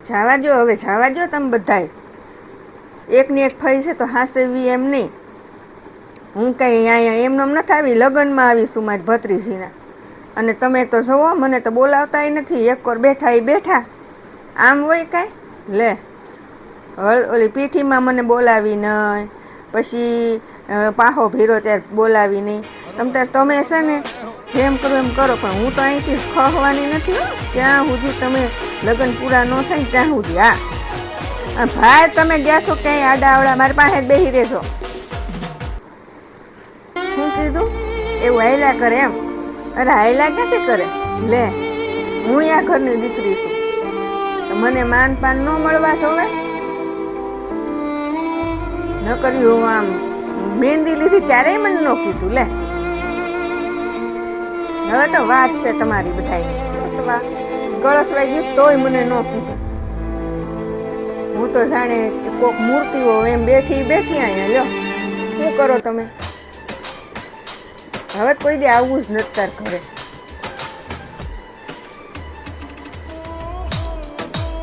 જવા દો હવે, જવા દો તમે બધાય. એકની એક ફઈ છે તો હાસવી એમ નહીં. હું કંઈ અહીંયા એમને નથી આવી, લગ્નમાં આવીશું મારી ભત્રીજીના. અને તમે તો જુઓ, મને તો બોલાવતાય નથી. એક વાર બેઠા એ બેઠા, આમ હોય કાંઈ લે. ઓલી પીઠીમાં મને બોલાવી નહીં, પછી પાહો ભીરો ત્યારે બોલાવી નહીં. તમે છે ને જેમ કરો એમ કરો, પણ હું તો અહીંથી ખવાની નથી હો. જ્યાં સુધી તમે લગ્ન પૂરા ન થાય ત્યાં સુધી. હા ભાઈ, તમે ગયા છો ક્યાંય આડા આવડા, મારી પાસે જ બેસી રહેજો. શું કીધું? એવું હાયલા કરે એમ? અરે હાયલા ક્યાંથી કરે લે. હું આ ઘરની દીકરી છું, તો મને માન પાન ન મળવા જોવે. ન કર્યું આમ મહેંદી લીધી ક્યારેય મને ન કીધું લે. હવે તો વાત છે તમારી બધાય. ગળસવાઈ ગયું તોય મને ન કીધું. હું તો જાણે કોક મૂર્તિઓ એમ બેઠી અહીંયા. લ્યો શું કરો તમે? હવે કોઈ દે આવવું જ નથી તાર ઘરે.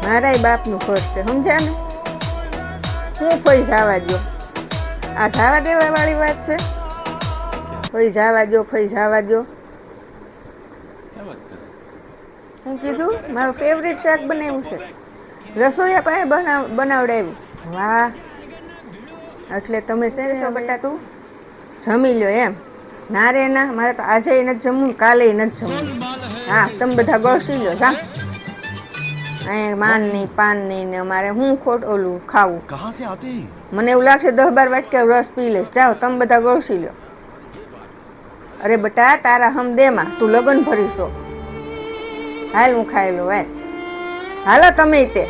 મારાય બાપનું ઘર છે, સમજ્યા ને? હું કોઈ જવા દો, આ જવા દેવા વાળી વાત છે. કોઈ જવા દો, કોઈ જવા દો. હું કીધું મારું ફેવરેટ શાક બનાવ્યું છે, રસોઈયા પાસે બનાવડાવ્યું. વાહ, એટલે તમે છે ને બટાટું જમી લો એમ? ના રે ના, મારે તો આજે નથી જમવું, કાલે નથી જમવું. હા, તમે બધા ગળસી લો જા. અહીંયા માન નહીં પાન નહીં ને અમારે હું ખોટ ઓલું ખાવું. મને એવું લાગશે 10-12 વાટકા રસ પી લઈશ. જાઓ તમે બધા ગળસી લો. અરે બટા, તારા હમ દેમાં તું લગન ભરીશો. હાલ હું ખાઈ લો. હાલો તમે તે.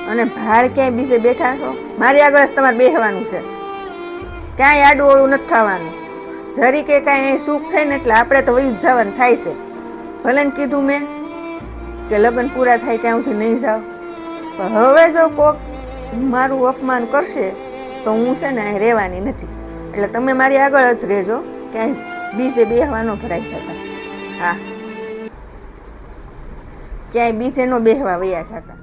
અને ભાડ ક્યાંય બીજે બેઠા છો? મારી આગળ જ તમારે બેસવાનું છે. ક્યાંય આડું ઓળું નથી થવાનું. જરી કે કાંઈ સુખ થાય ને એટલે આપણે તો વયું જવાનું થાય છે. ભલે ને કીધું મેં કે લગ્ન પૂરા થાય ત્યાં સુધી નહીં જાઓ, પણ હવે જો કોક મારું અપમાન કરશે તો હું છે ને અહીં રહેવાની નથી. એટલે તમે મારી આગળ જ રહેજો, ક્યાંય બીજે બેસવાનો ભરાઈ શકાય. હા, ક્યાંય બીજે નો બેસવા વયા જતા.